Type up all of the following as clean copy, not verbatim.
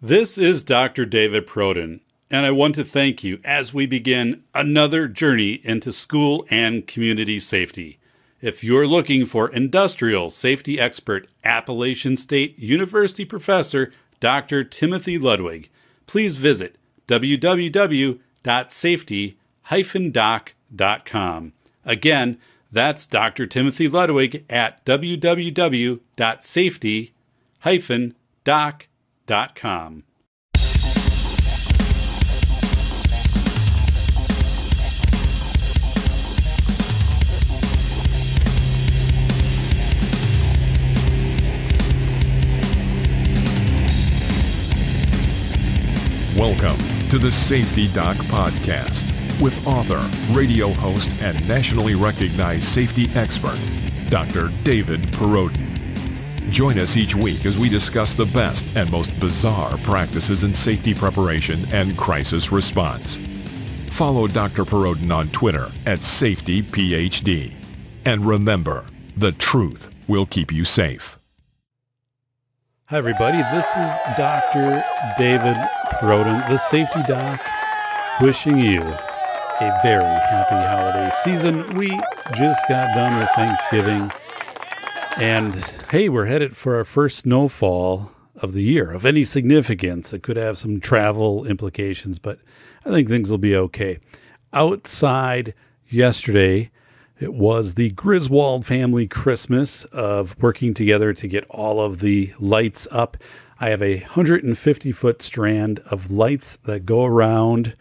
This is Dr. David Proden, and I want to thank you as we begin another journey into school and community safety. If you're looking for industrial safety expert, Appalachian State University professor Dr. Timothy Ludwig, please visit www.safety-doc.com. Again, that's Dr. Timothy Ludwig at www.safety-doc.com. Welcome to the Safety Doc Podcast with author, radio host, and nationally recognized safety expert, Dr. David Perrodin. Join us each week as we discuss the best and most bizarre practices in safety preparation and crisis response. Follow Dr. Perrodin on Twitter at SafetyPhD. And remember, the truth will keep you safe. Hi, everybody. This is Dr. David Perrodin, the Safety Doc, wishing you a very happy holiday season. We just got done with Thanksgiving, and hey, we're headed for our first snowfall of the year of any significance. It could have some travel implications, but I think things will be okay. Outside yesterday, it was the Griswold family Christmas of working together to get all of the lights up. I have a 150-foot strand of lights that go around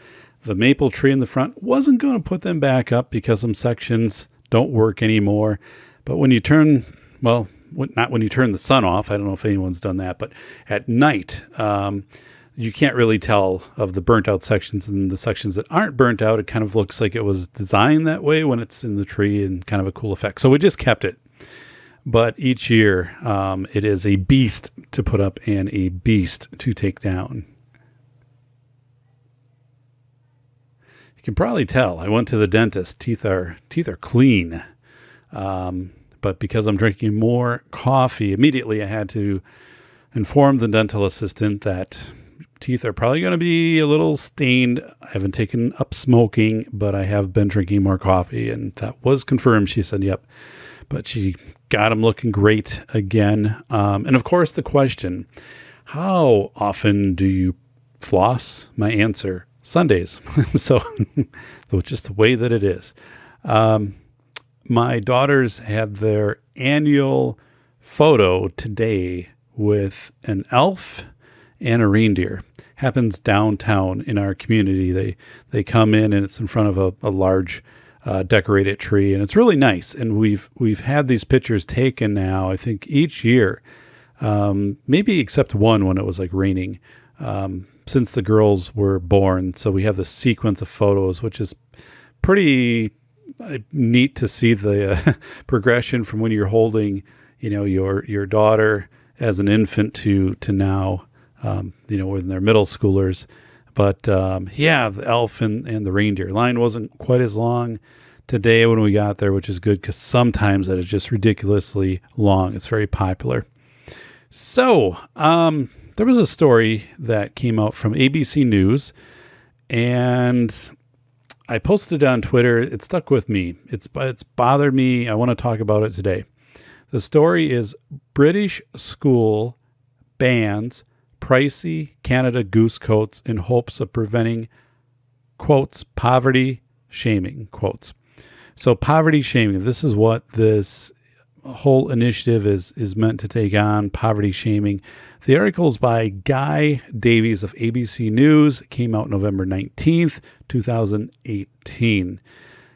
the maple tree in the front. Wasn't going to put them back up because some sections don't work anymore. But when you turn, well, not when you turn the sun off. I don't know if anyone's done that, but at night, you can't really tell of the burnt out sections and the sections that aren't burnt out. It kind of looks like it was designed that way when it's in the tree, and kind of a cool effect. So we just kept it. But each year, it is a beast to put up and a beast to take down. You can probably tell I went to the dentist. Teeth are clean. But because I'm drinking more coffee, immediately I had to inform the dental assistant that teeth are probably going to be a little stained. I haven't taken up smoking, but I have been drinking more coffee, and that was confirmed. She said, yep. But she got them looking great again. And of course, the question, how often do you floss? My answer, Sundays. So it's just the way that it is. My daughters had their annual photo today with an elf and a reindeer. Happens downtown in our community. They come in, and it's in front of a large decorated tree, and it's really nice. And we've had these pictures taken now, I think each year, maybe except one when it was like raining, since the girls were born. So we have this sequence of photos, which is pretty neat to see the progression from when you're holding, your daughter as an infant to now, when they're middle schoolers. But the elf and the reindeer line wasn't quite as long today when we got there, which is good because sometimes that is just ridiculously long. It's very popular. So there was a story that came out from ABC News, and I posted it on Twitter. It stuck with me. It's bothered me. I want to talk about it today. The story is British school bans pricey Canada goose coats in hopes of preventing, quotes, poverty shaming, quotes. So poverty shaming, this is what this whole initiative is meant to take on, poverty shaming. The article is by Guy Davies of ABC News. It came out November 19th, 2018.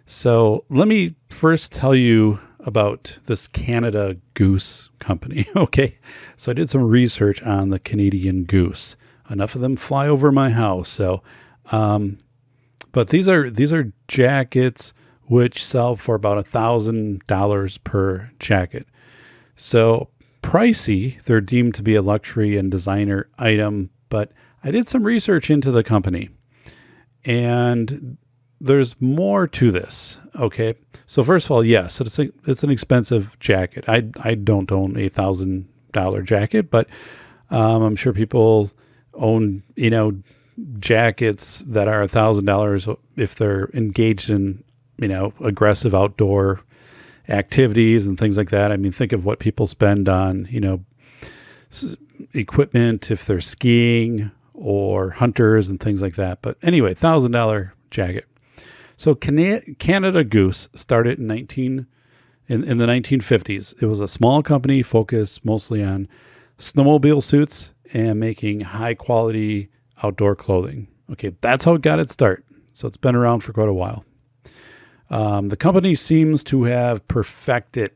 So let me first tell you about this Canada Goose company. Okay. So I did some research on the Canadian goose. Enough of them fly over my house. So, but these are jackets which sell for about $1,000 per jacket. So pricey, they're deemed to be a luxury and designer item, but I did some research into the company, and there's more to this. Okay. So first of all, yes, it's an expensive jacket. I don't own a $1,000 jacket, but I'm sure people own, jackets that are $1,000 if they're engaged in, aggressive outdoor activities and things like that. I mean, think of what people spend on, equipment if they're skiing or hunters and things like that. But anyway, $1,000 jacket. So Canada Goose started in the 1950s. It was a small company focused mostly on snowmobile suits and making high quality outdoor clothing. Okay, that's how it got its start. So it's been around for quite a while. The company seems to have perfected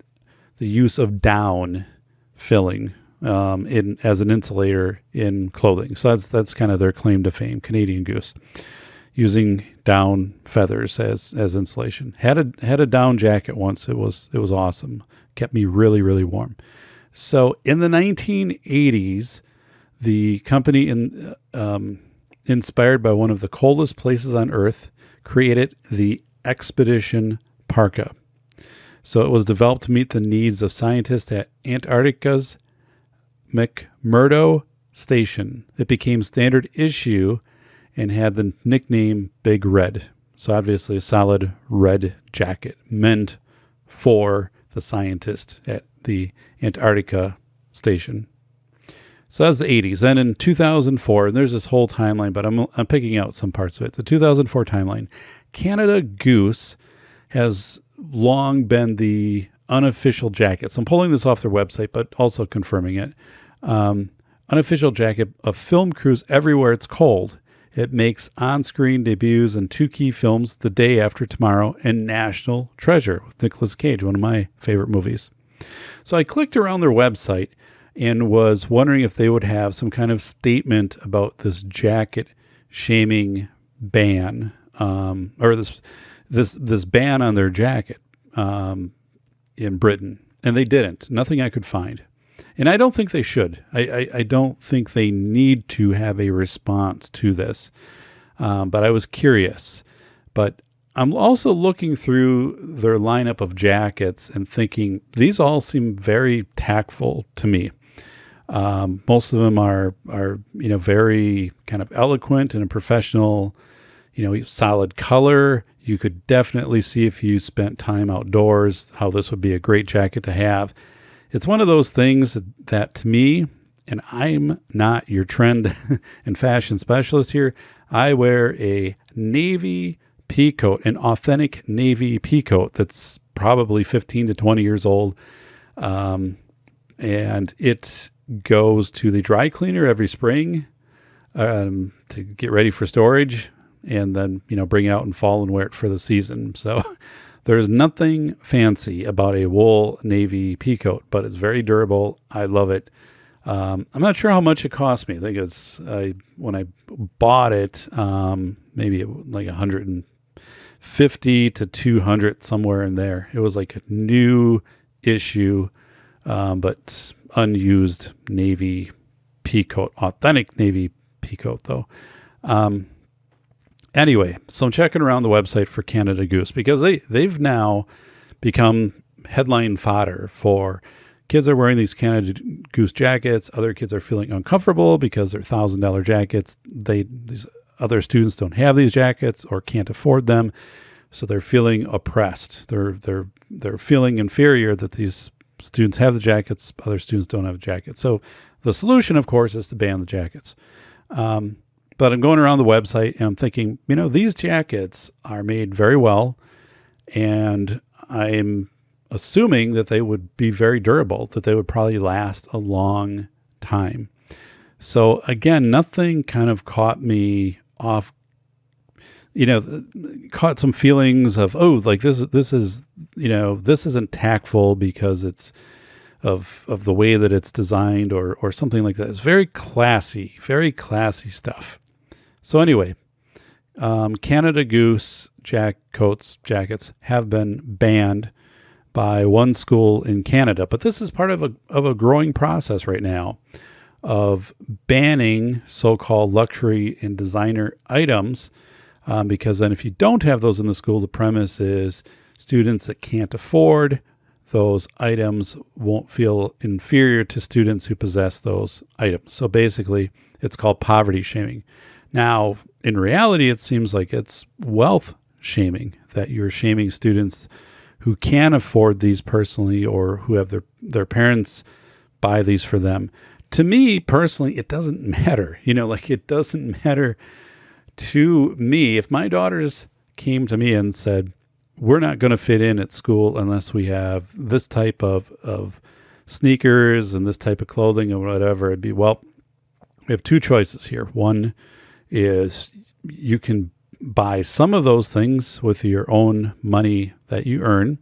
the use of down filling as an insulator in clothing. So that's kind of their claim to fame, Canadian Goose, using down feathers as insulation. Had a down jacket once. It was awesome. Kept me really, really warm. So in the 1980s, the company, inspired by one of the coldest places on Earth, created the Expedition Parka. So it was developed to meet the needs of scientists at Antarctica's McMurdo Station. It became standard issue and had the nickname Big Red. So obviously a solid red jacket meant for the scientist at the Antarctica station. So that was the 80s. Then in 2004, and there's this whole timeline, but I'm picking out some parts of it. The 2004 timeline, Canada Goose has long been the unofficial jacket. So I'm pulling this off their website, but also confirming it. Unofficial jacket of film crews everywhere it's cold. It makes on-screen debuts in 2 key films, The Day After Tomorrow and National Treasure with Nicolas Cage, one of my favorite movies. So I clicked around their website and was wondering if they would have some kind of statement about this jacket shaming ban, or this ban on their jacket in Britain. And they didn't. Nothing I could find. And I don't think they should. I don't think they need to have a response to this. But I was curious. But I'm also looking through their lineup of jackets and thinking these all seem very tactful to me. Most of them are very kind of eloquent and a professional, solid color. You could definitely see if you spent time outdoors how this would be a great jacket to have. It's one of those things that to me, and I'm not your trend and fashion specialist here, I wear a navy pea coat, an authentic navy pea coat that's probably 15 to 20 years old. And it goes to the dry cleaner every spring to get ready for storage, and then, bring it out in fall and wear it for the season. So there's nothing fancy about a wool navy pea coat, but it's very durable. I love it. I'm not sure how much it cost me. I think when I bought it, maybe like $150 to $200, somewhere in there. It was like a new issue, but unused navy pea coat, authentic navy pea coat though. Anyway, so I'm checking around the website for Canada Goose because they've now become headline fodder for kids are wearing these Canada Goose jackets. Other kids are feeling uncomfortable because they're $1,000 jackets. These other students don't have these jackets or can't afford them, so they're feeling oppressed. They're feeling inferior that these students have the jackets, other students don't have jackets. So the solution, of course, is to ban the jackets. But I'm going around the website and I'm thinking, these jackets are made very well, and I'm assuming that they would be very durable, that they would probably last a long time. So again, nothing kind of caught me off, caught some feelings of, this isn't tactful because it's of the way that it's designed or something like that. It's very classy stuff. So anyway, Canada Goose jackets have been banned by one school in Canada, but this is part of a growing process right now of banning so-called luxury and designer items, because then if you don't have those in the school, the premise is students that can't afford those items won't feel inferior to students who possess those items. So basically, it's called poverty shaming. Now, in reality, it seems like it's wealth shaming, that you're shaming students who can afford these personally or who have their parents buy these for them. To me, personally, it doesn't matter. It doesn't matter to me. If my daughters came to me and said, we're not going to fit in at school unless we have this type of sneakers and this type of clothing or whatever, it'd be, well, we have two choices here. One is you can buy some of those things with your own money that you earn.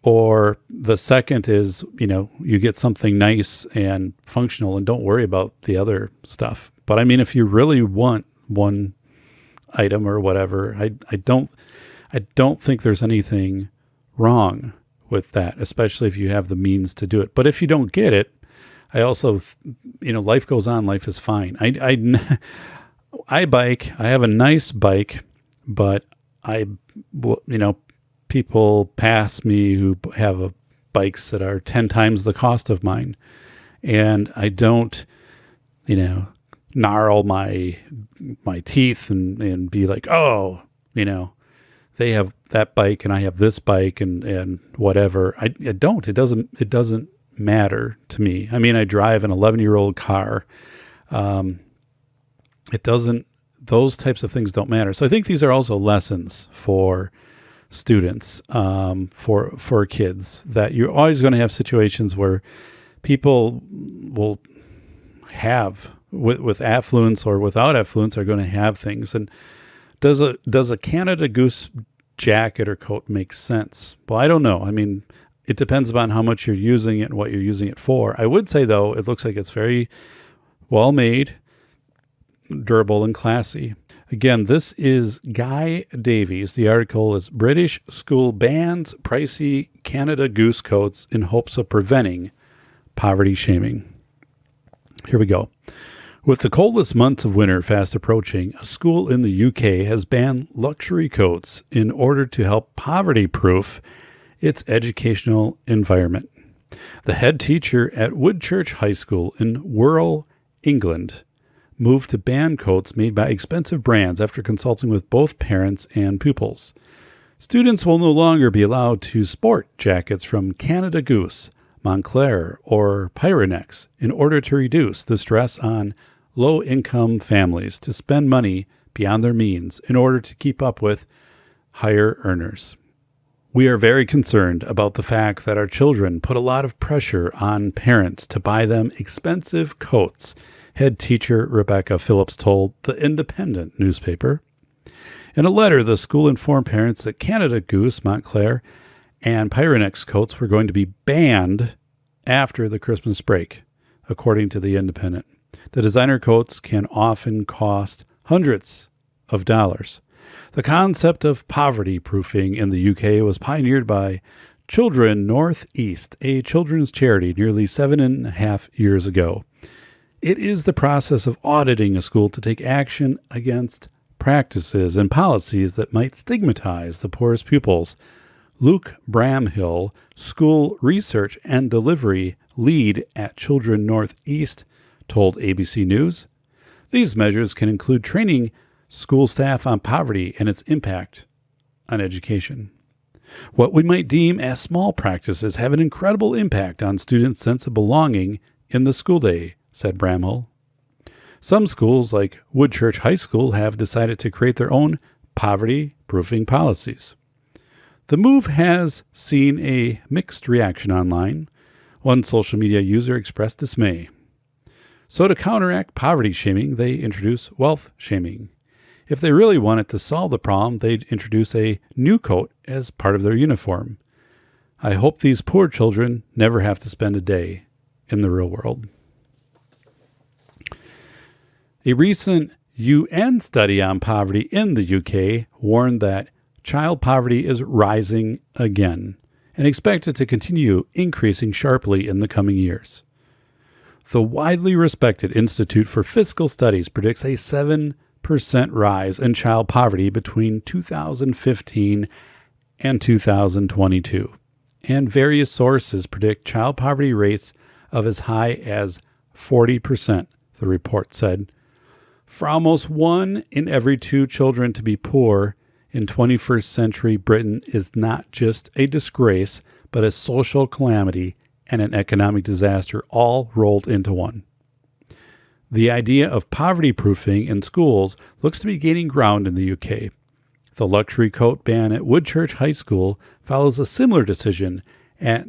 Or the second is, you get something nice and functional and don't worry about the other stuff. But I mean, if you really want one item or whatever, I don't think there's anything wrong with that, especially if you have the means to do it. But if you don't get it, I also, life goes on, life is fine. I bike, I have a nice bike, but people pass me who have bikes that are 10 times the cost of mine. And I don't, gnarl my teeth and be like, oh, they have that bike and I have this bike and whatever. I don't. It doesn't matter to me. I mean, I drive an 11-year-old car. Those types of things don't matter. So I think these are also lessons for students, for kids, that you're always going to have situations where people will have, with affluence or without affluence, are going to have things. And does a Canada Goose jacket or coat make sense? Well, I don't know. I mean, it depends upon how much you're using it and what you're using it for. I would say, though, it looks like it's very well made, durable, and classy. Again, this is Guy Davies. The article is British School Bans Pricey Canada Goose Coats in Hopes of Preventing Poverty Shaming. Here we go. With the coldest months of winter fast approaching, a school in the UK has banned luxury coats in order to help poverty-proof its educational environment. The head teacher at Woodchurch High School in Wirral, England, moved to ban coats made by expensive brands after consulting with both parents and pupils. Students will no longer be allowed to sport jackets from Canada Goose, Montclair, or Pyrenex in order to reduce the stress on low-income families to spend money beyond their means in order to keep up with higher earners. We are very concerned about the fact that our children put a lot of pressure on parents to buy them expensive coats, head teacher Rebecca Phillips told The Independent newspaper. In a letter, the school informed parents that Canada Goose, Montclair, and Pyrenex coats were going to be banned after the Christmas break, according to The Independent. The designer coats can often cost hundreds of dollars. The concept of poverty-proofing in the UK was pioneered by Children North East, a children's charity, nearly 7.5 years ago. It is the process of auditing a school to take action against practices and policies that might stigmatize the poorest pupils. Luke Bramhill, school research and delivery lead at Children North East, told ABC News. These measures can include training school staff on poverty and its impact on education. What we might deem as small practices have an incredible impact on students' sense of belonging in the school day, said Bramhill. Some schools, like Woodchurch High School, have decided to create their own poverty-proofing policies. The move has seen a mixed reaction online. One social media user expressed dismay. So to counteract poverty shaming, they introduce wealth shaming. If they really wanted to solve the problem, they'd introduce a new coat as part of their uniform. I hope these poor children never have to spend a day in the real world. A recent UN study on poverty in the UK warned that child poverty is rising again and expected to continue increasing sharply in the coming years. The widely respected Institute for Fiscal Studies predicts a 7% rise in child poverty between 2015 and 2022. And various sources predict child poverty rates of as high as 40%, the report said. For almost 1 in every 2 children to be poor in 21st century Britain is not just a disgrace, but a social calamity and an economic disaster all rolled into one. The idea of poverty-proofing in schools looks to be gaining ground in the UK. The luxury coat ban at Woodchurch High School follows a similar decision at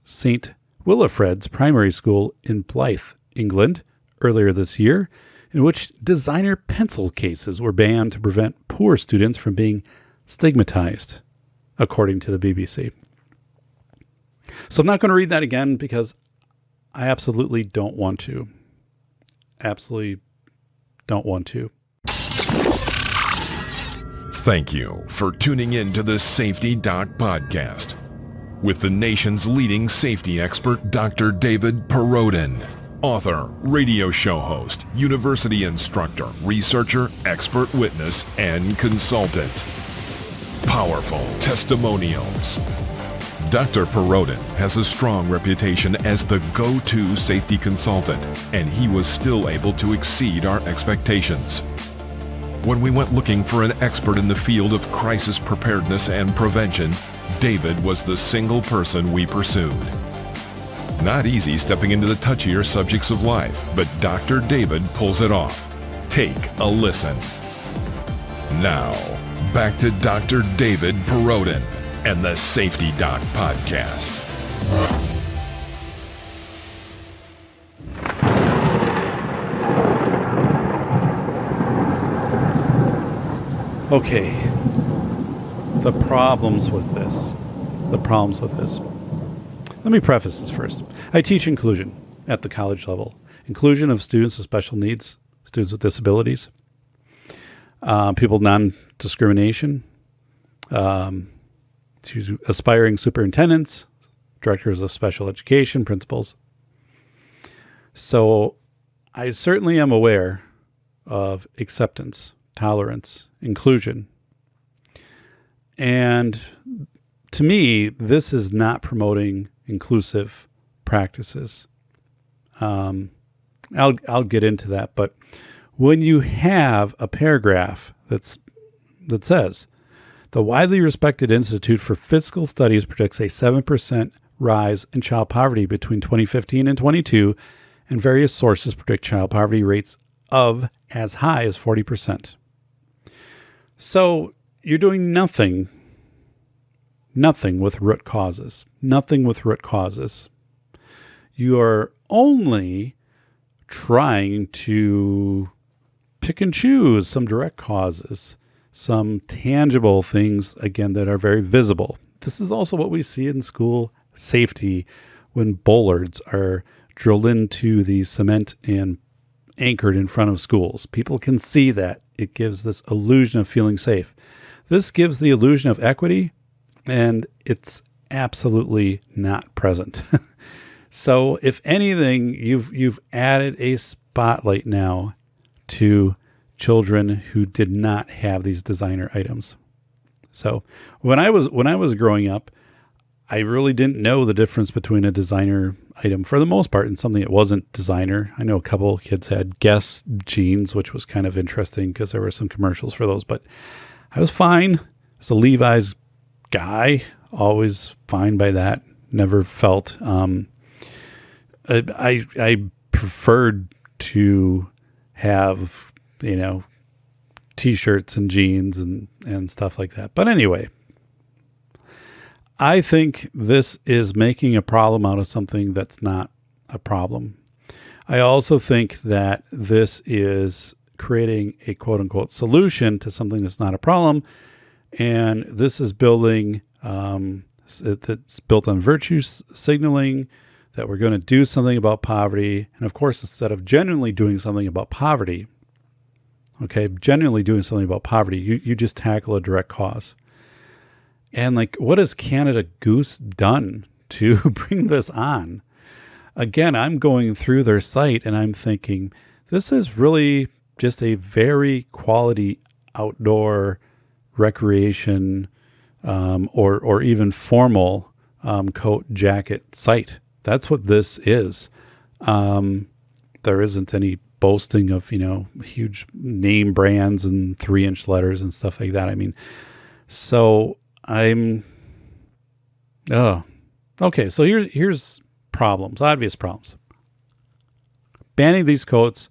St. Wilfrid's Primary School in Blyth, England, earlier this year, in which designer pencil cases were banned to prevent poor students from being stigmatized, according to the BBC. So I'm not going to read that again because I absolutely don't want to. Absolutely don't want to. Thank you for tuning in to the Safety Doc Podcast with the nation's leading safety expert, Dr. David Perrodin, author, radio show host, university instructor, researcher, expert witness, and consultant. Powerful testimonials. Dr. Perrodin has a strong reputation as the go-to safety consultant, and he was still able to exceed our expectations. When we went looking for an expert in the field of crisis preparedness and prevention, David was the single person we pursued. Not easy stepping into the touchier subjects of life, but Dr. David pulls it off. Take a listen. Now, back to Dr. David Perrodin and the Safety Doc Podcast. Okay, the problems with this. Let me preface this first. I teach inclusion at the college level. Inclusion of students with special needs, students with disabilities, people with non-discrimination, to aspiring superintendents, directors of special education, principals. So I certainly am aware of acceptance, tolerance, inclusion. And to me, this is not promoting inclusive practices. I'll get into that, but when you have a paragraph that says, the widely respected Institute for Fiscal Studies predicts a 7% rise in child poverty between 2015 and 22, and various sources predict child poverty rates of as high as 40%. So you're doing nothing with root causes. Nothing with root causes. You are only trying to pick and choose some direct causes, some tangible things, again, that are very visible. This is also what we see in school safety when bollards are drilled into the cement and anchored in front of schools. People can see that. It gives this illusion of feeling safe. This gives the illusion of equity, and it's absolutely not present. So if anything, you've added a spotlight now to children who did not have these designer items. So when I was growing up, I really didn't know the difference between a designer item for the most part and something that wasn't designer. I know a couple of kids had Guess jeans, which was kind of interesting because there were some commercials for those, but I was fine. As a Levi's guy, always fine by that. Never felt, I preferred to have, t-shirts and jeans and stuff like that. But anyway, I think this is making a problem out of something that's not a problem. I also think that this is creating a quote unquote solution to something that's not a problem. And this is building, that's built on virtue signaling, that we're going to do something about poverty. And of course, instead of genuinely doing something about poverty, you just tackle a direct cause. And what has Canada Goose done to bring this on? Again, I'm going through their site and I'm thinking, this is really just a very quality outdoor recreation or even formal coat, jacket site. That's what this is. There isn't any boasting of, huge name brands and 3-inch letters and stuff like that. I mean, so okay. So here's problems, obvious problems. Banning these coats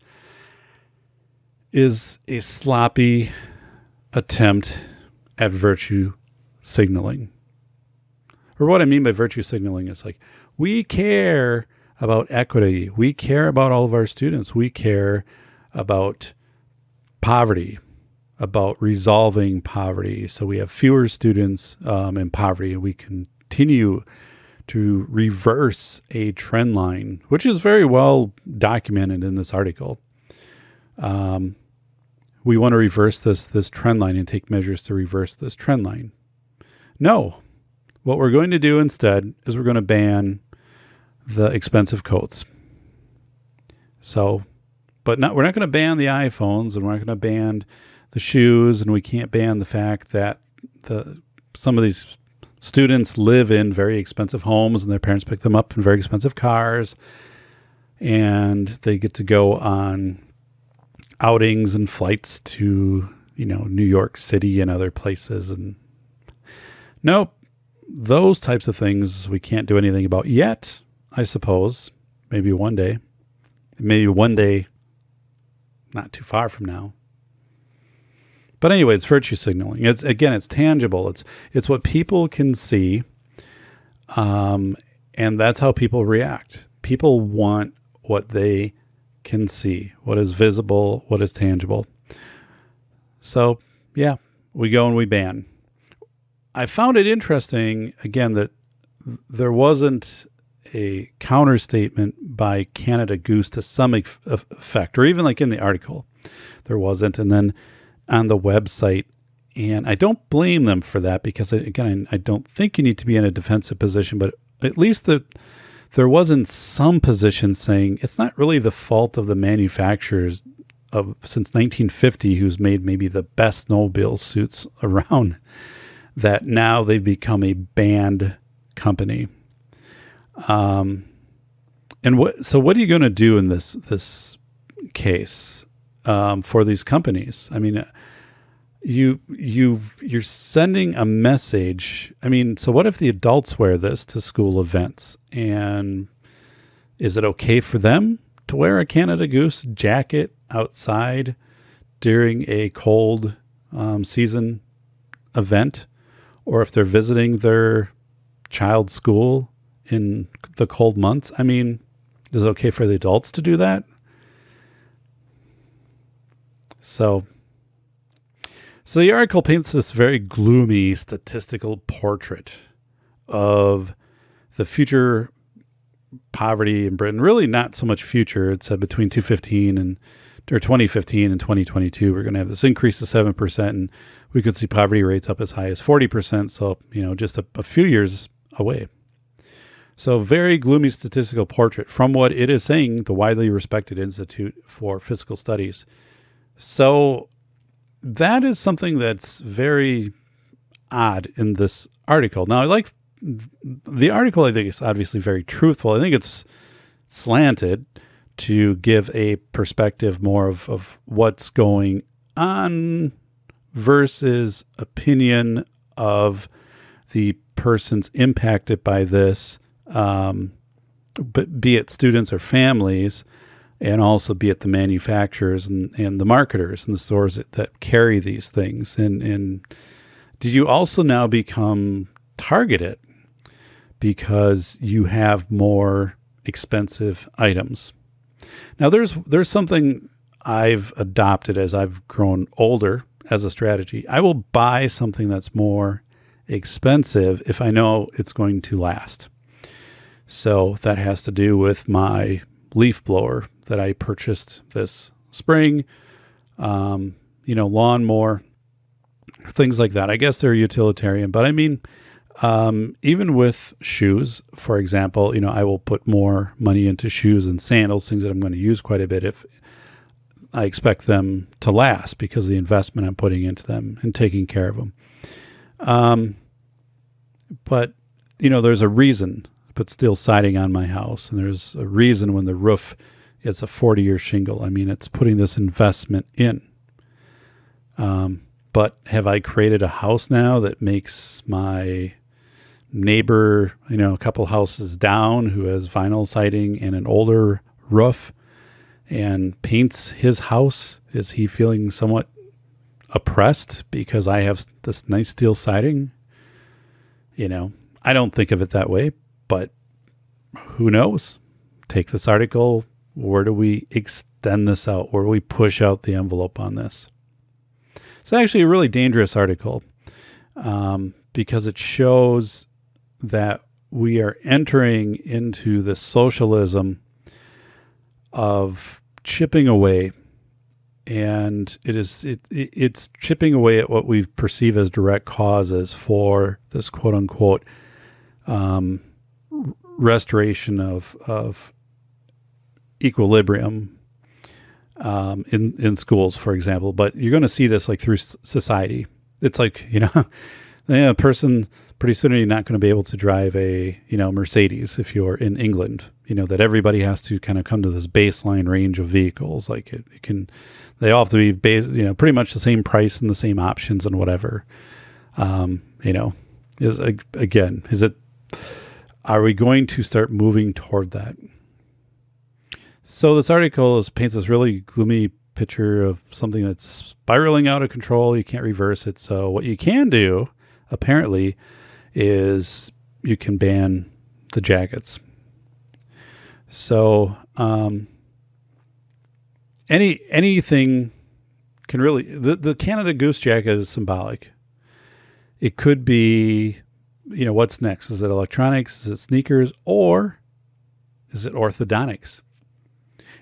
is a sloppy attempt at virtue signaling. Or what I mean by virtue signaling is like, we care about equity. We care about all of our students. We care about poverty, about resolving poverty. So we have fewer students in poverty. We continue to reverse a trend line, which is very well documented in this article. We want to reverse this trend line and take measures to reverse this trend line. No, what we're going to do instead is we're going to ban the expensive coats. So, but we're not going to ban the iPhones, and we're not going to ban the shoes, and we can't ban the fact that some of these students live in very expensive homes and their parents pick them up in very expensive cars, and they get to go on outings and flights to, New York City and other places. And nope, those types of things we can't do anything about yet, I suppose. Maybe one day, not too far from now. But anyway, it's virtue signaling. It's tangible. It's what people can see. And that's how people react. People want what they can see, what is visible, what is tangible. So yeah, we go and we ban. I found it interesting, again, that there wasn't a counter statement by Canada Goose to some effect, or even like in the article, there wasn't. And then on the website, and I don't blame them for that, because again, I don't think you need to be in a defensive position, but at least there wasn't some position saying it's not really the fault of the manufacturers since 1950 who's made maybe the best snowmobile suits around, that now they've become a banned company. And what are you going to do in this case for these companies? I mean, you're sending a message. I mean, so what if the adults wear this to school events, and is it okay for them to wear a Canada Goose jacket outside during a cold season event, or if they're visiting their child's school in the cold months? I mean, is it okay for the adults to do that? So the article paints this very gloomy statistical portrait of the future poverty in Britain. Really not so much future. It said between 2015 and 2022, we're going to have this increase to 7%, and we could see poverty rates up as high as 40%. So, just a few years away. So very gloomy statistical portrait from what it is saying, the widely respected Institute for Fiscal Studies. So that is something that's very odd in this article. Now, the article, I think, is obviously very truthful. I think it's slanted to give a perspective more of what's going on versus opinion of the persons impacted by this, but be it students or families, and also be it the manufacturers and the marketers and the stores that carry these things. And did you also now become targeted because you have more expensive items? Now, there's something I've adopted as I've grown older as a strategy. I will buy something that's more expensive if I know it's going to last. So that has to do with my leaf blower that I purchased this spring, lawnmower, things like that. I guess they're utilitarian, but I mean, even with shoes, for example, I will put more money into shoes and sandals, things that I'm going to use quite a bit if I expect them to last because of the investment I'm putting into them and taking care of them. But, there's a reason I put steel siding on my house, and there's a reason when the roof is a 40-year shingle. I mean, it's putting this investment in. But have I created a house now that makes my neighbor, a couple houses down, who has vinyl siding and an older roof, and paints his house? Is he feeling somewhat oppressed because I have this nice steel siding? I don't think of it that way, but who knows? Take this article. Where do we extend this out? Where do we push out the envelope on this? It's actually a really dangerous article because it shows that we are entering into the socialism of chipping away, and it's chipping away at what we perceive as direct causes for this quote unquote restoration of equilibrium in schools, for example. But you're going to see this like through society. It's like, a person, pretty soon you're not going to be able to drive a, Mercedes if you're in England, that everybody has to kind of come to this baseline range of vehicles. Like they all have to be pretty much the same price and the same options and whatever. Are we going to start moving toward that? So this article paints this really gloomy picture of something that's spiraling out of control. You can't reverse it. So what you can do, apparently, is you can ban the jackets. So anything can really... The Canada Goose jacket is symbolic. It could be, what's next? Is it electronics? Is it sneakers? Or is it orthodontics?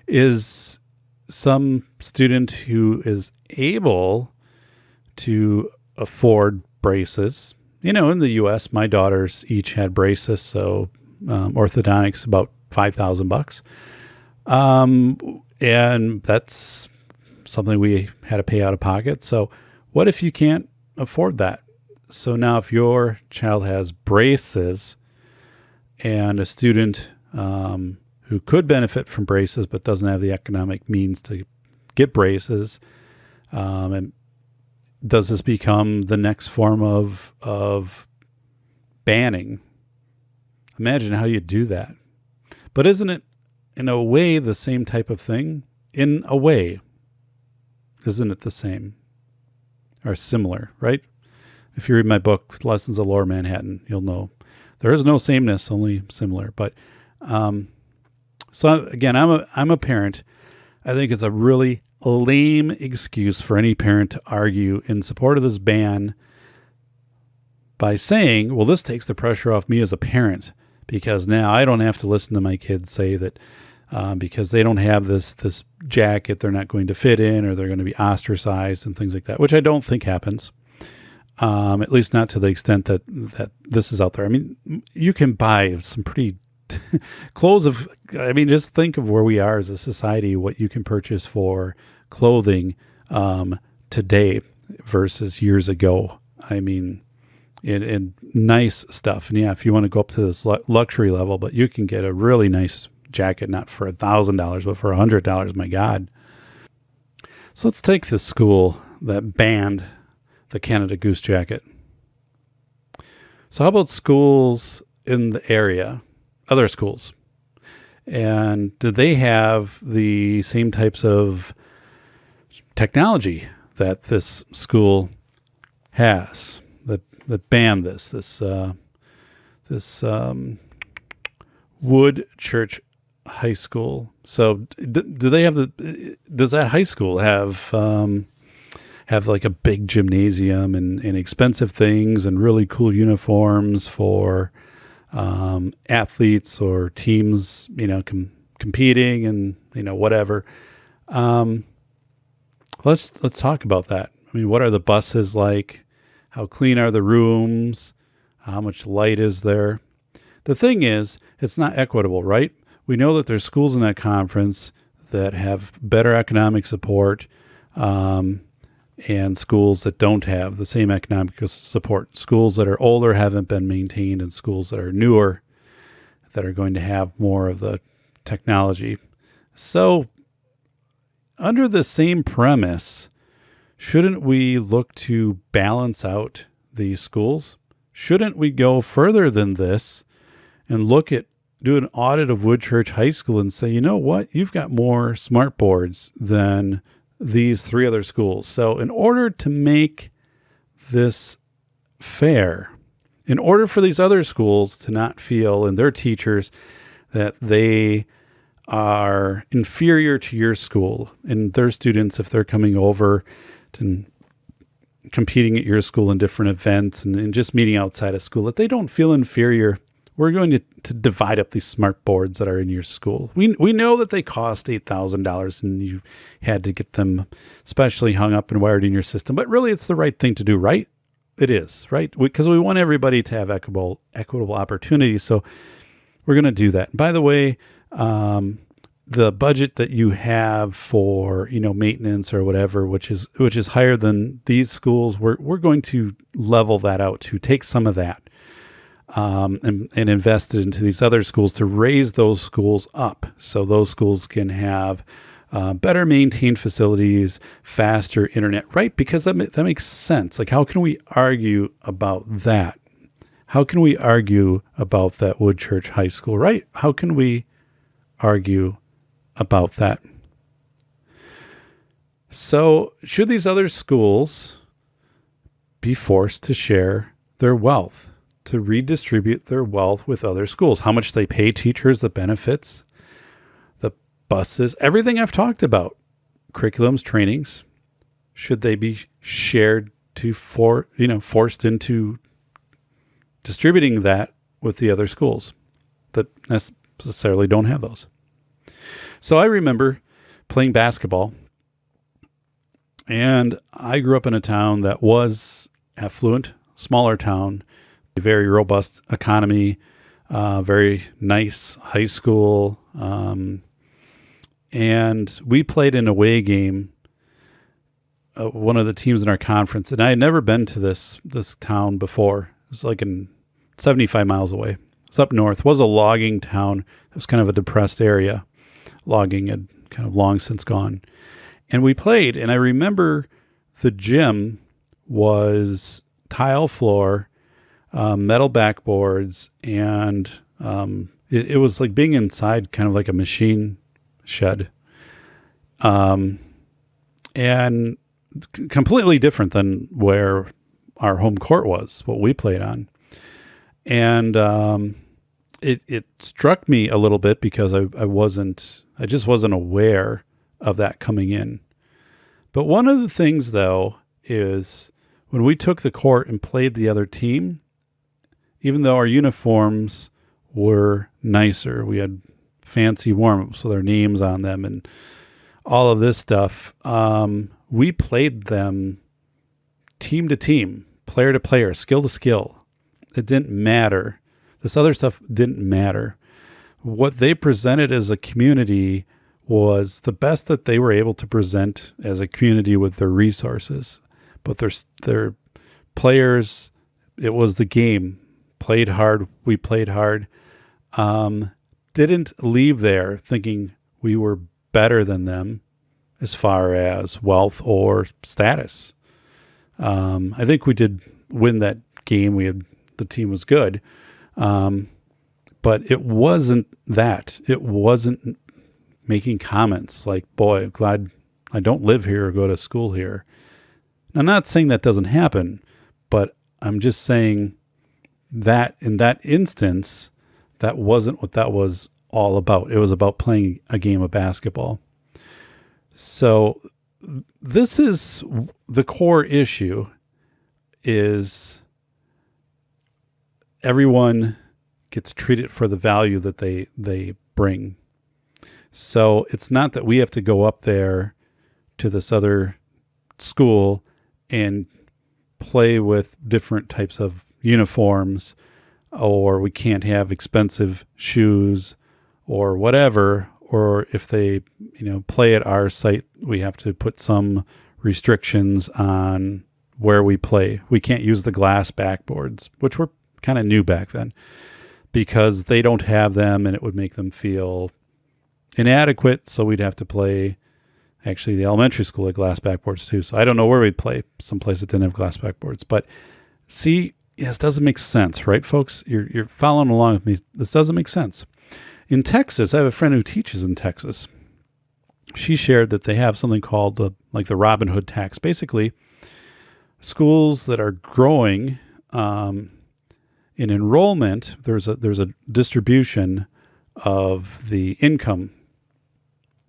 Is some student who is able to afford braces. In the U.S., my daughters each had braces, so orthodontics about $5,000. And that's something we had to pay out of pocket. So what if you can't afford that? So now if your child has braces and a student who could benefit from braces but doesn't have the economic means to get braces, and does this become the next form of banning? Imagine how you do that. But isn't it, in a way, the same type of thing? In a way, isn't it the same? Or similar, right? If you read my book, Lessons of Lower Manhattan, you'll know there is no sameness, only similar. But so again, I'm a parent. I think it's a really lame excuse for any parent to argue in support of this ban by saying, well, this takes the pressure off me as a parent because now I don't have to listen to my kids say that because they don't have this jacket, they're not going to fit in, or they're going to be ostracized and things like that, which I don't think happens. At least not to the extent that this is out there. I mean, you can buy some pretty clothes just think of where we are as a society, what you can purchase for clothing today versus years ago. I mean, in nice stuff. And yeah, if you want to go up to this luxury level, but you can get a really nice jacket, not for $1,000, but for $100. My God. So let's take this school that banned the Canada Goose jacket. So how about schools in the area, other schools? And do they have the same types of technology that this school has that banned this Wood Church High School? So do they have does that high school have like a big gymnasium and expensive things and really cool uniforms for athletes or teams, competing and, whatever. Let's talk about that. I mean, what are the buses like? How clean are the rooms? How much light is there? The thing is, it's not equitable, right? We know that there's schools in that conference that have better economic support, and schools that don't have the same economic support. Schools that are older haven't been maintained, and schools that are newer that are going to have more of the technology. So under the same premise, shouldn't we look to balance out these schools? Shouldn't we go further than this and do an audit of Woodchurch High School and say, you know what, you've got more smart boards than these 3 other schools. So in order to make this fair, in order for these other schools to not feel, and their teachers, that they are inferior to your school and their students, if they're coming over to competing at your school in different events and just meeting outside of school, that they don't feel inferior, we're going to divide up these smart boards that are in your school. We know that they cost $8,000 and you had to get them specially hung up and wired in your system, but really it's the right thing to do, right? It is, right? Because we want everybody to have equitable opportunities. So we're going to do that. By the way, the budget that you have for, maintenance or whatever, which is higher than these schools, we're going to level that out, to take some of that and invest it into these other schools to raise those schools up, so those schools can have better maintained facilities, faster internet, right? Because that makes sense. Like, how can we argue about that? How can we argue about that Woodchurch High School, right? How can we argue about that? So should these other schools be forced to share their wealth, to redistribute their wealth with other schools? How much they pay teachers, the benefits, the buses, everything I've talked about, curriculums, trainings, should they be shared forced into distributing that with the other schools that necessarily don't have those? So I remember playing basketball, and I grew up in a town that was affluent, smaller town, a very robust economy, very nice high school. And we played an away game, one of the teams in our conference. And I had never been to this town before. It was like 75 miles away. It's up north. It was a logging town. It was kind of a depressed area. Logging had kind of long since gone. And we played, and I remember the gym was tile floor, metal backboards, and it was like being inside kind of like a machine shed. And completely different than where our home court was, what we played on. And it struck me a little bit because I just wasn't aware of that coming in. But one of the things, though, is when we took the court and played the other team, even though our uniforms were nicer, we had fancy warm-ups with our names on them and all of this stuff, we played them team to team, player to player, skill to skill. It didn't matter. This other stuff didn't matter. What they presented as a community was the best that they were able to present as a community with their resources. But their players, it was the game. Played hard. We played hard. Didn't leave there thinking we were better than them as far as wealth or status. I think we did win that game. The team was good. But it wasn't that. It wasn't making comments like, boy, I'm glad I don't live here or go to school here. I'm not saying that doesn't happen, but I'm just saying that in that instance, that wasn't what that was all about. It was about playing a game of basketball. So this is the core issue, is everyone gets treated for the value that they bring. So it's not that we have to go up there to this other school and play with different types of uniforms, or we can't have expensive shoes or whatever, or if they, play at our site, we have to put some restrictions on where we play. We can't use the glass backboards, which were kind of new back then, because they don't have them and it would make them feel inadequate. So we'd have to play, actually the elementary school had glass backboards too. So I don't know where we'd play, someplace that didn't have glass backboards. But see, this doesn't make sense, right, folks? You're following along with me. This doesn't make sense. In Texas, I have a friend who teaches in Texas. She shared that they have something called the Robin Hood tax. Basically, schools that are growing in enrollment, there's a distribution of the income.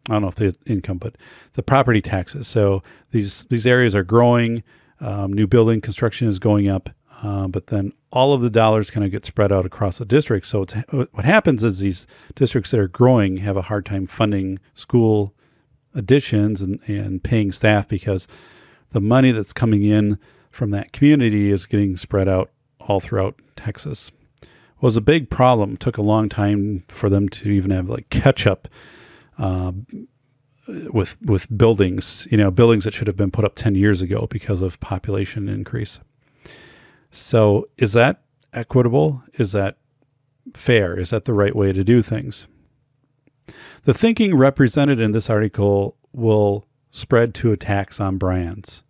I don't know if the income, but the property taxes. So these areas are growing. New building construction is going up, but then all of the dollars kind of get spread out across the district. So what happens is these districts that are growing have a hard time funding school additions and paying staff, because the money that's coming in from that community is getting spread out all throughout Texas. It was a big problem. It took a long time for them to even have catch up with buildings, buildings that should have been put up 10 years ago because of population increase. So is that equitable? Is that fair? Is that the right way to do things? The thinking represented in this article will spread to attacks on brands.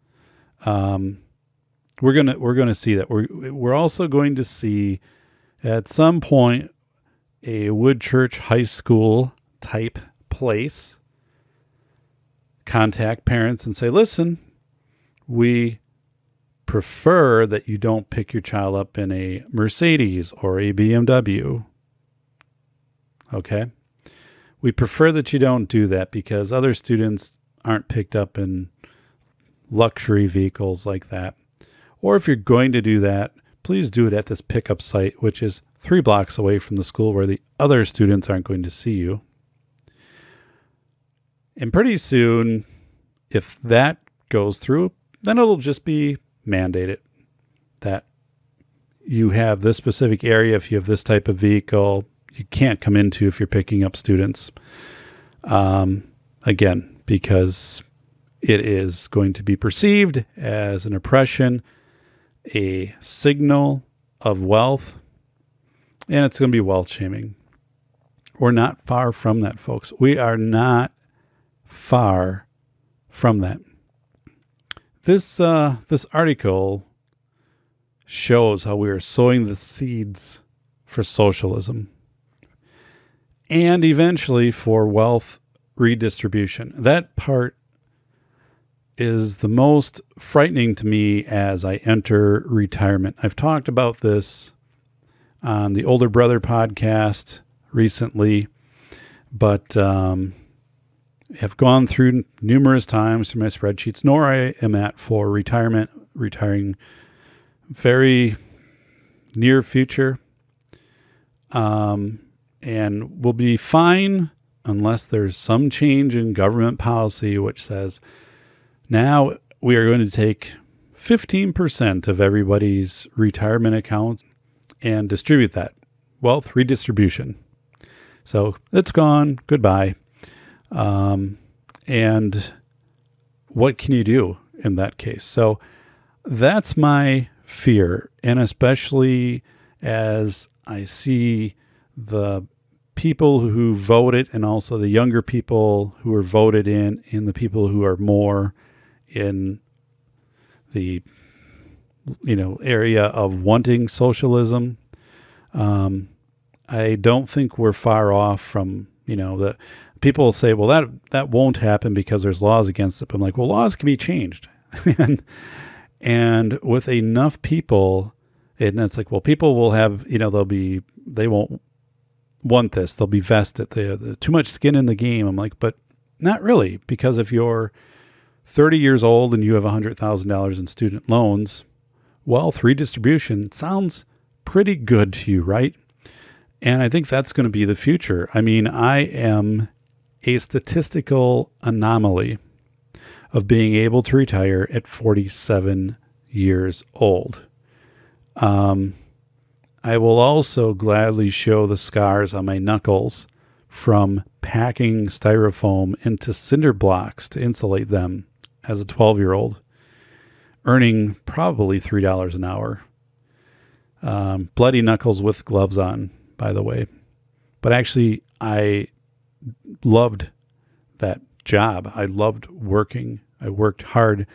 We're gonna see that. We're also going to see at some point a Woodchurch High School type place contact parents and say, listen, we prefer that you don't pick your child up in a Mercedes or a BMW. Okay? We prefer that you don't do that because other students aren't picked up in luxury vehicles like that. Or if you're going to do that, please do it at this pickup site, which is 3 blocks away from the school where the other students aren't going to see you. And pretty soon, if that goes through, then it'll just be mandated that you have this specific area. If you have this type of vehicle, you can't come into if you're picking up students. Again, because it is going to be perceived as an oppression, a signal of wealth, and it's going to be wealth shaming. We're not far from that, folks. We are not far from that. This article shows how we are sowing the seeds for socialism and eventually for wealth redistribution. That part is the most frightening to me as I enter retirement. I've talked about this on the Older Brother podcast recently, but have gone through numerous times through my spreadsheets, nor I am at for retirement, retiring very near future. And we'll be fine unless there's some change in government policy, which says now we are going to take 15% of everybody's retirement accounts and distribute that. Wealth redistribution. So it's gone. Goodbye. And what can you do in that case? So that's my fear. And especially as I see the people who voted and also the younger people who are voted in and the people who are more in the, area of wanting socialism. I don't think we're far off from, the people will say, well, that won't happen because there's laws against it. But I'm like, well, laws can be changed. and with enough people, and it's like, well, people will have, they won't want this. They'll be vested. There's too much skin in the game. I'm like, but not really, because if you're 30 years old and you have $100,000 in student loans, wealth redistribution sounds pretty good to you, right? And I think that's going to be the future. I mean, I am a statistical anomaly of being able to retire at 47 years old. I will also gladly show the scars on my knuckles from packing styrofoam into cinder blocks to insulate them as a 12-year-old, earning probably $3 an hour. Bloody knuckles with gloves on, by the way. But actually, I loved that job. I loved working. I worked hard,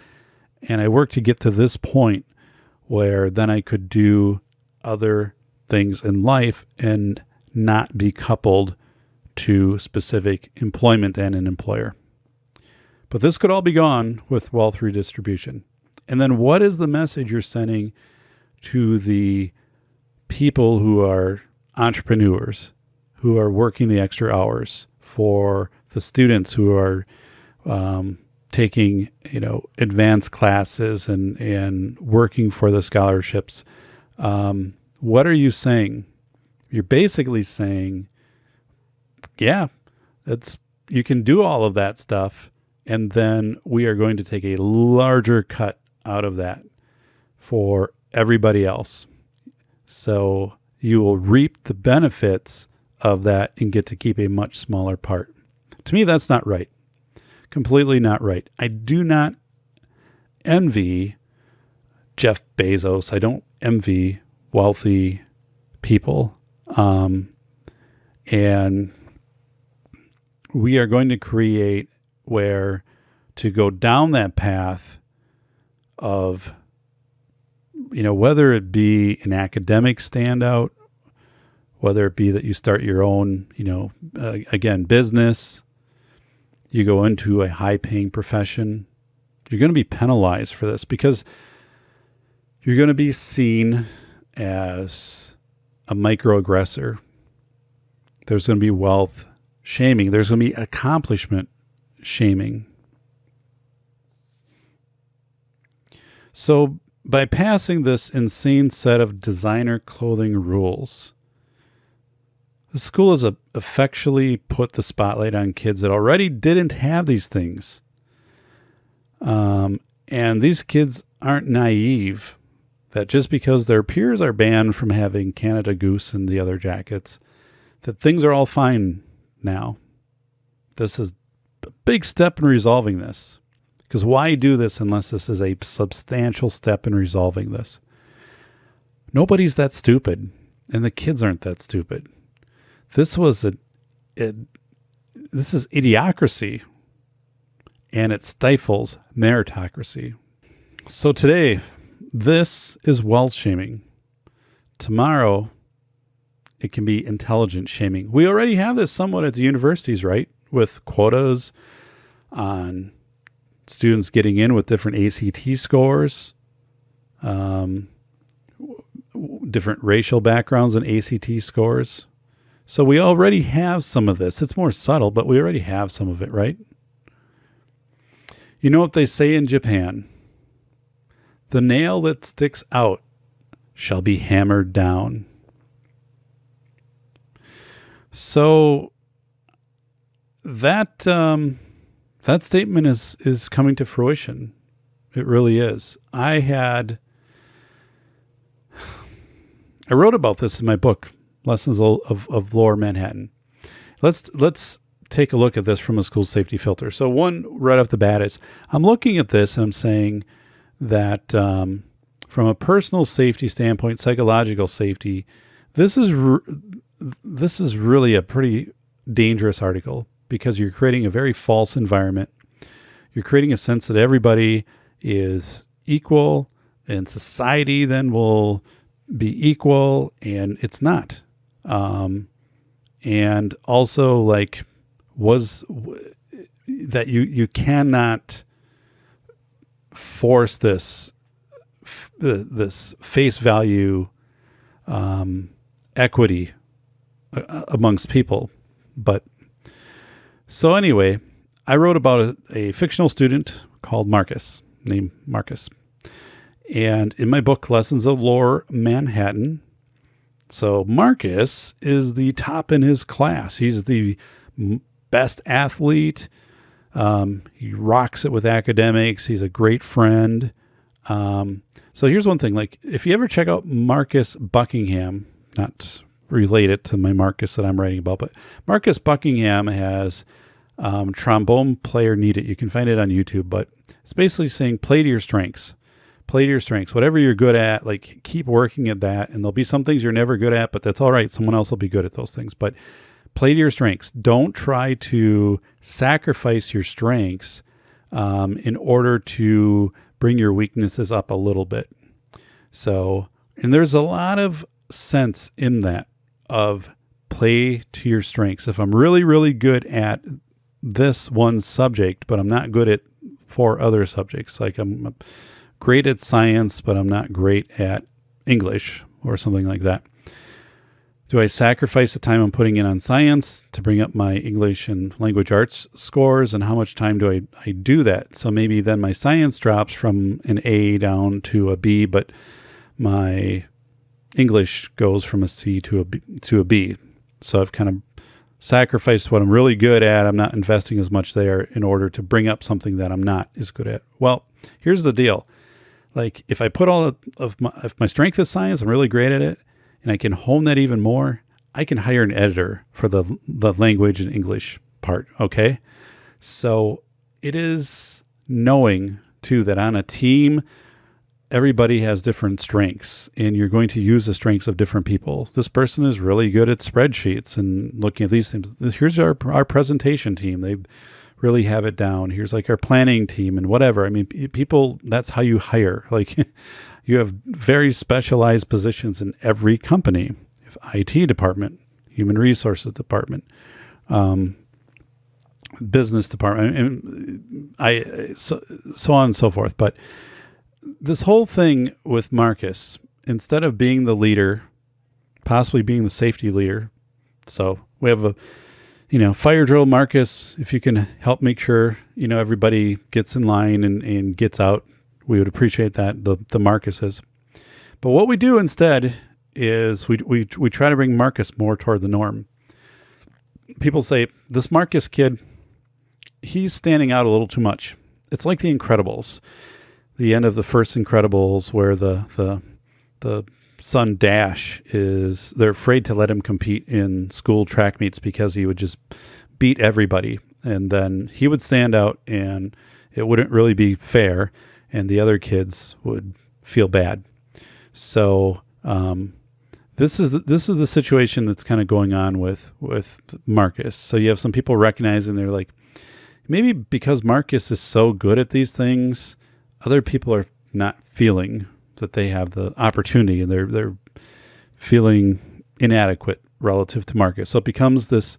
and I worked to get to this point where then I could do other things in life and not be coupled to specific employment and an employer. But this could all be gone with wealth redistribution. And then what is the message you're sending to the people who are entrepreneurs, who are working the extra hours, for the students who are taking, advanced classes and working for the scholarships? What are you saying? You're basically saying, yeah, you can do all of that stuff, and then we are going to take a larger cut out of that for everybody else. So you will reap the benefits of that and get to keep a much smaller part. To me, that's not right. Completely not right. I do not envy Jeff Bezos. I don't envy wealthy people. And we are going to create where to go down that path of, whether it be an academic standout, whether it be that you start your own, business, you go into a high-paying profession, you're going to be penalized for this because you're going to be seen as a microaggressor. There's going to be wealth shaming. There's going to be accomplishment shaming. So by passing this insane set of designer clothing rules, the school has effectually put the spotlight on kids that already didn't have these things. And these kids aren't naive that just because their peers are banned from having Canada Goose and the other jackets, that things are all fine now. This is a big step in resolving this. Because why do this unless this is a substantial step in resolving this? Nobody's that stupid, and the kids aren't that stupid. This is idiocracy, and it stifles meritocracy. So today, this is wealth shaming. Tomorrow, it can be intelligence shaming. We already have this somewhat at the universities, right? With quotas on students getting in with different ACT scores, different racial backgrounds and ACT scores. So we already have some of this. It's more subtle, but we already have some of it, right? You know what they say in Japan? The nail that sticks out shall be hammered down. So that statement is coming to fruition. It really is. I wrote about this in my book, Lessons of Lower Manhattan. Let's take a look at this from a school safety filter. So one right off the bat is, I'm looking at this and I'm saying that from a personal safety standpoint, psychological safety, this is really a pretty dangerous article, because you're creating a very false environment. You're creating a sense that everybody is equal and society then will be equal, and it's not. And also, that you cannot force this face value equity amongst people. But so anyway, I wrote about a fictional student called Marcus, named Marcus. And in my book, Lessons of Lower Manhattan, so Marcus is the top in his class. He's the best athlete. He rocks it with academics. He's a great friend. So here's one thing, if you ever check out Marcus Buckingham, not related to my Marcus that I'm writing about, but Marcus Buckingham has Trombone player need it. You can find it on YouTube, but it's basically saying play to your strengths. Play to your strengths. Whatever you're good at, like keep working at that. And there'll be some things you're never good at, but that's all right. Someone else will be good at those things. But play to your strengths. Don't try to sacrifice your strengths in order to bring your weaknesses up a little bit. So, and there's a lot of sense in that of play to your strengths. If I'm really, really good at this one subject, but I'm not good at 4 other subjects, like I'm great at science, but I'm not great at English or something like that. Do I sacrifice the time I'm putting in on science to bring up my English and language arts scores? And how much time do I do that? So maybe then my science drops from an A down to a B, but my English goes from a C to a B. So I've kind of sacrificed what I'm really good at. I'm not investing as much there in order to bring up something that I'm not as good at. Well, here's the deal. Like if I put all of my strength is science, I'm really great at it, and I can hone that even more, I can hire an editor for the language and English part, okay? So it is knowing, too, that on a team, everybody has different strengths, and you're going to use the strengths of different people. This person is really good at spreadsheets and looking at these things. Here's our presentation team. They really have it down. Here's like our planning team and whatever. I mean, people, that's how you hire. Like you have very specialized positions in every company. You have IT department, human resources department, business department, and so on and so forth. But this whole thing with Marcus, instead of being the leader, possibly being the safety leader. So we have a, fire drill, Marcus, if you can help make sure, everybody gets in line and gets out, we would appreciate that, the Marcuses. But what we do instead is we try to bring Marcus more toward the norm. People say, this Marcus kid, he's standing out a little too much. It's like the Incredibles. The end of the first Incredibles where the son Dash they're afraid to let him compete in school track meets because he would just beat everybody. And then he would stand out and it wouldn't really be fair. And the other kids would feel bad. So, this is the situation that's kind of going on with Marcus. So you have some people recognizing, they're like, maybe because Marcus is so good at these things, other people are not feeling that they have the opportunity, and they're feeling inadequate relative to Marcus. So it becomes this,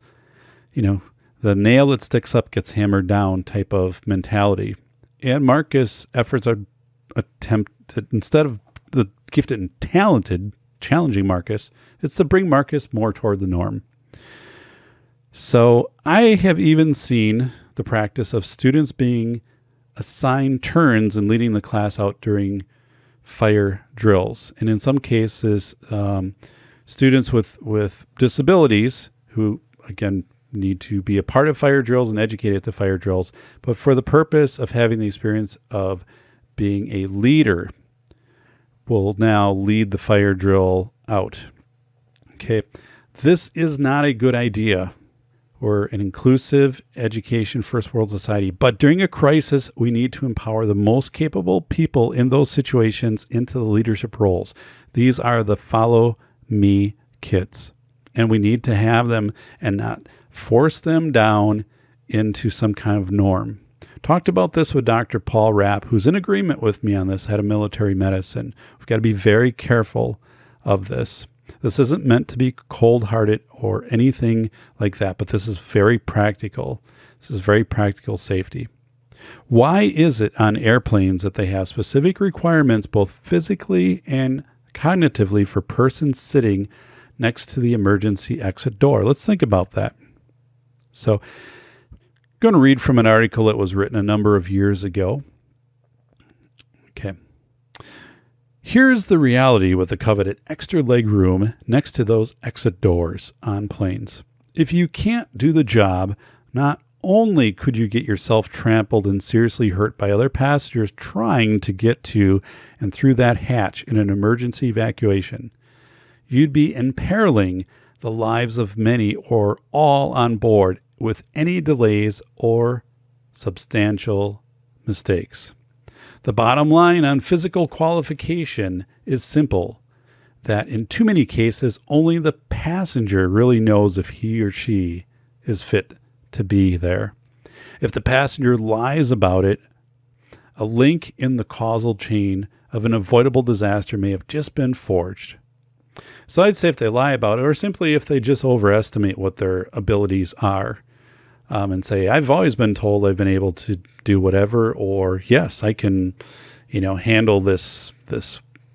the nail that sticks up gets hammered down type of mentality. And Marcus' efforts are attempted, instead of the gifted and talented challenging Marcus, it's to bring Marcus more toward the norm. So I have even seen the practice of students being assigned turns and leading the class out during fire drills. And in some cases, students with disabilities who, again, need to be a part of fire drills and educated at the fire drills, but for the purpose of having the experience of being a leader, will now lead the fire drill out. Okay, this is not a good idea. We're an inclusive education first world society, but during a crisis, we need to empower the most capable people in those situations into the leadership roles. These are the follow me kids, and we need to have them and not force them down into some kind of norm. Talked about this with Dr. Paul Rapp, who's in agreement with me on this, head of military medicine. We've got to be very careful of this. This isn't meant to be cold-hearted or anything like that, but this is very practical. This is very practical safety. Why is it on airplanes that they have specific requirements, both physically and cognitively, for persons sitting next to the emergency exit door? Let's think about that. So, I'm going to read from an article that was written a number of years ago. Okay. Here's the reality with the coveted extra leg room next to those exit doors on planes. If you can't do the job, not only could you get yourself trampled and seriously hurt by other passengers trying to get to and through that hatch in an emergency evacuation, you'd be imperiling the lives of many or all on board with any delays or substantial mistakes. The bottom line on physical qualification is simple, that in too many cases, only the passenger really knows if he or she is fit to be there. If the passenger lies about it, a link in the causal chain of an avoidable disaster may have just been forged. So I'd say if they lie about it, or simply if they just overestimate what their abilities are, and say, I've always been told I've been able to do whatever, or yes, I can, handle this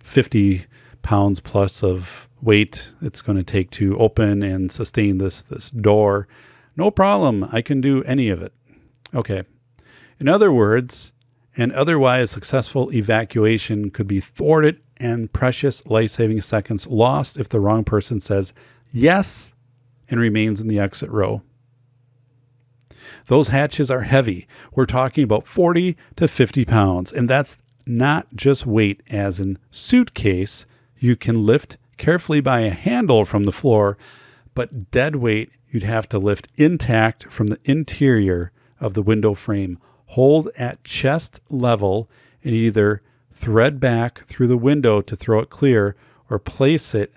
50 pounds plus of weight it's going to take to open and sustain this door. No problem. I can do any of it. Okay. In other words, an otherwise successful evacuation could be thwarted and precious life-saving seconds lost if the wrong person says yes and remains in the exit row. Those hatches are heavy. We're talking about 40 to 50 pounds, and that's not just weight as in suitcase you can lift carefully by a handle from the floor, but dead weight you'd have to lift intact from the interior of the window frame, hold at chest level, and either thread back through the window to throw it clear or place it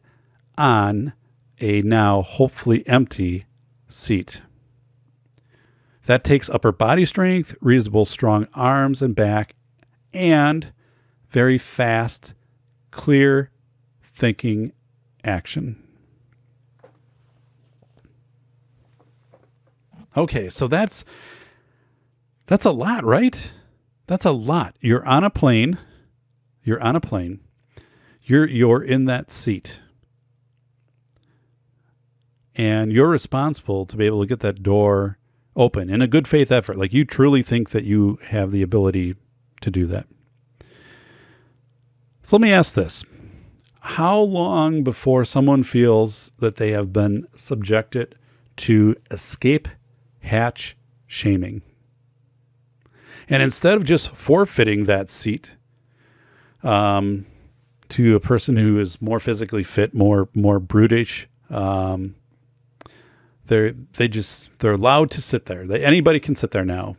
on a now hopefully empty seat. That takes upper body strength, reasonable strong arms and back, and very fast, clear thinking action. Okay, so that's a lot, right? That's a lot. You're on a plane. You're in that seat. And you're responsible to be able to get that door open in a good faith effort. Like you truly think that you have the ability to do that. So let me ask this. How long before someone feels that they have been subjected to escape hatch shaming? And instead of just forfeiting that seat to a person who is more physically fit, more brutish, they're allowed to sit there. Anybody can sit there now,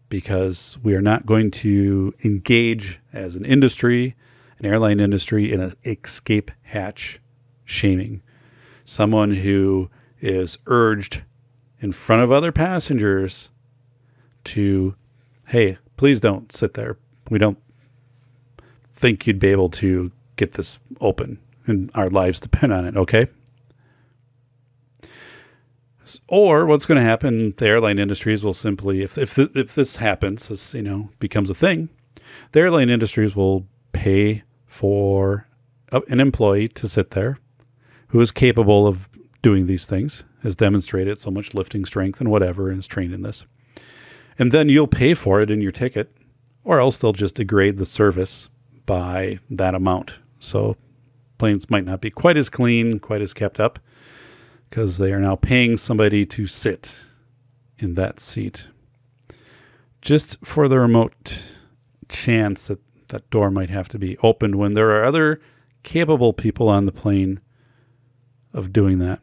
because we are not going to engage as an industry, an airline industry, in an escape hatch shaming. Someone who is urged in front of other passengers to, hey, please don't sit there. We don't think you'd be able to get this open, and our lives depend on it, okay? Or what's going to happen, the airline industries will simply, if this happens, this becomes a thing, the airline industries will pay for an employee to sit there who is capable of doing these things, has demonstrated so much lifting strength and whatever, and is trained in this. And then you'll pay for it in your ticket, or else they'll just degrade the service by that amount. So planes might not be quite as clean, quite as kept up, because they are now paying somebody to sit in that seat, just for the remote chance that that door might have to be opened when there are other capable people on the plane of doing that.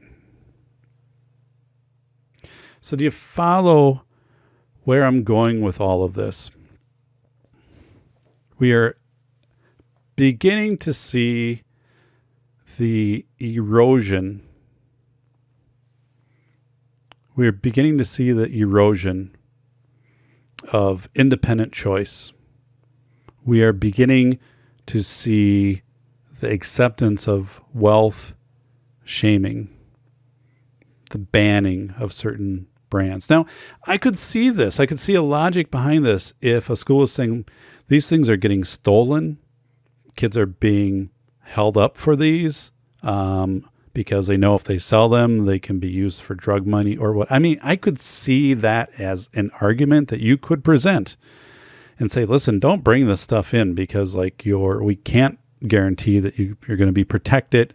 So do you follow where I'm going with all of this? We are beginning to see the erosion. We're beginning to see the erosion of independent choice. We are beginning to see the acceptance of wealth shaming, the banning of certain brands. Now, I could see this. I could see a logic behind this if a school is saying these things are getting stolen, kids are being held up for these because they know if they sell them, they can be used for drug money or what. I mean, I could see that as an argument that you could present and say, listen, don't bring this stuff in because we can't guarantee that you're going to be protected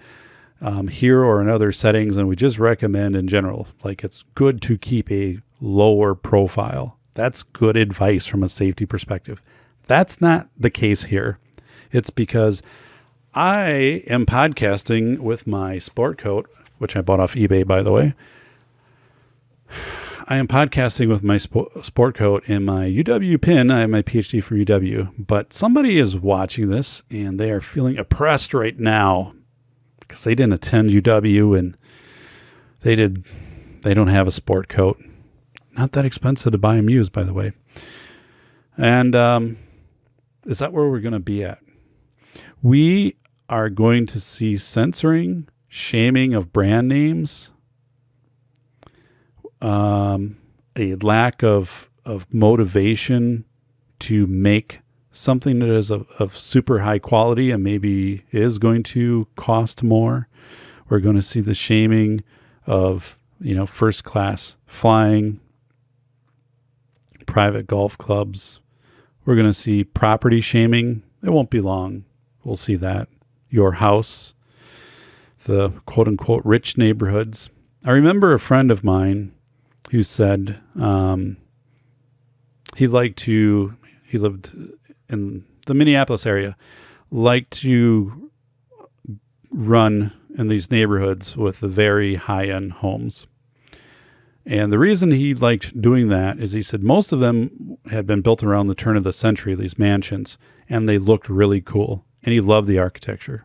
here or in other settings. And we just recommend in general, it's good to keep a lower profile. That's good advice from a safety perspective. That's not the case here. It's because I am podcasting with my sport coat, which I bought off eBay, by the way. I am podcasting with my sport coat and my UW pin. I have my PhD from UW, but somebody is watching this and they are feeling oppressed right now because they didn't attend UW and they don't have a sport coat. Not that expensive to buy them used, by the way. And is that where we're going to be at? We are going to see censoring, shaming of brand names, a lack of motivation to make something that is of super high quality and maybe is going to cost more. We're going to see the shaming of, first class flying, private golf clubs. We're going to see property shaming. It won't be long. We'll see that. Your house, the quote unquote rich neighborhoods. I remember a friend of mine who said he lived in the Minneapolis area, liked to run in these neighborhoods with the very high-end homes. And the reason he liked doing that is he said most of them had been built around the turn of the century, these mansions, and they looked really cool. And he loved the architecture.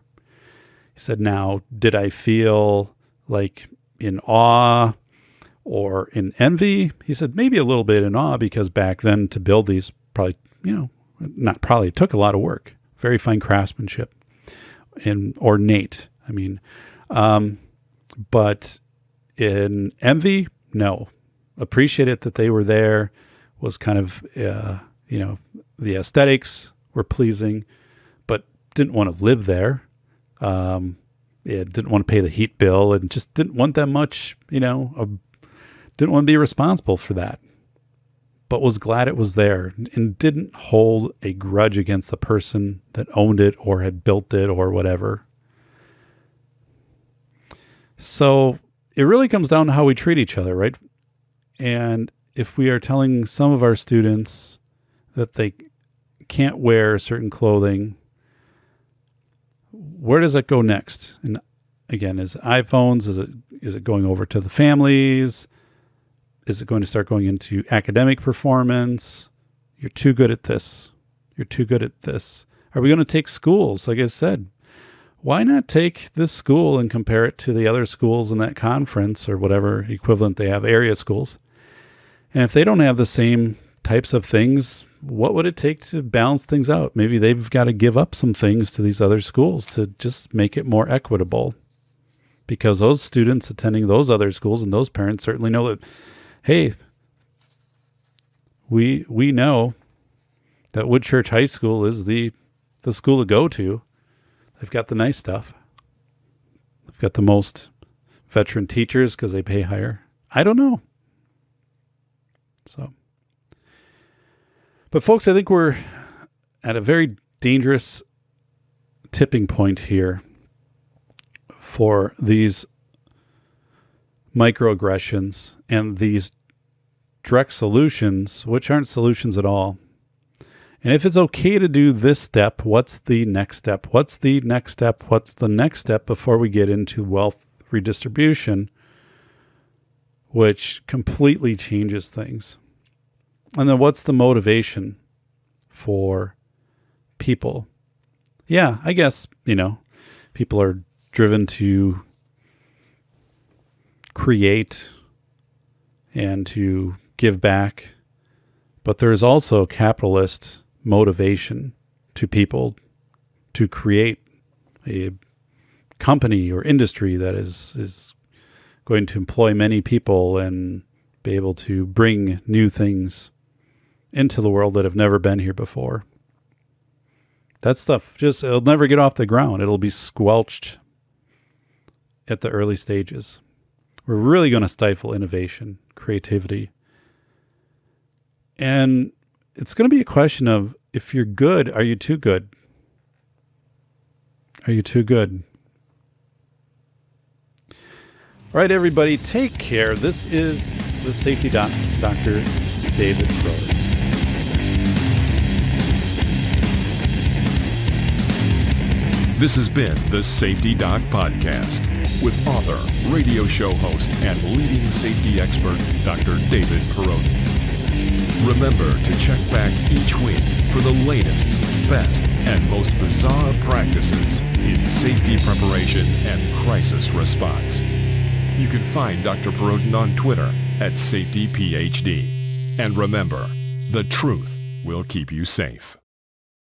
He said, now, did I feel like in awe or in envy? He said, maybe a little bit in awe because back then to build these probably, it took a lot of work, very fine craftsmanship and ornate. But in envy, no. Appreciated that they were there, was kind of, the aesthetics were pleasing, but didn't want to live there. Didn't want to pay the heat bill and just didn't want that much, didn't want to be responsible for that, but was glad it was there and didn't hold a grudge against the person that owned it or had built it or whatever. So it really comes down to how we treat each other, right? And if we are telling some of our students that they can't wear certain clothing, where does it go next? And again, is iPhones, is it going over to the families? Is it going to start going into academic performance? You're too good at this. You're too good at this. Are we going to take schools? Like I said, why not take this school and compare it to the other schools in that conference or whatever equivalent they have, area schools? And if they don't have the same types of things, what would it take to balance things out? Maybe they've got to give up some things to these other schools to just make it more equitable, because those students attending those other schools and those parents certainly know that, hey, we know that Woodchurch High School is the school to go to. They've got the nice stuff. They've got the most veteran teachers because they pay higher. I don't know. But folks, I think we're at a very dangerous tipping point here for these microaggressions and these direct solutions, which aren't solutions at all. And if it's okay to do this step, what's the next step? What's the next step? What's the next step before we get into wealth redistribution, which completely changes things? And then what's the motivation for people? Yeah, I guess, people are driven to create and to give back, but there's also capitalist motivation to people to create a company or industry that is going to employ many people and be able to bring new things into the world that have never been here before. That stuff it'll never get off the ground. It'll be squelched at the early stages. We're really going to stifle innovation, creativity. And it's going to be a question of, if you're good, are you too good? Are you too good? All right, everybody, take care. This is the Safety Doc, Dr. David Perrotin. This has been the Safety Doc Podcast. with author, radio show host, and leading safety expert, Dr. David Perrodin. Remember to check back each week for the latest, best, and most bizarre practices in safety preparation and crisis response. You can find Dr. Perrodin on Twitter at SafetyPhD. And remember, the truth will keep you safe.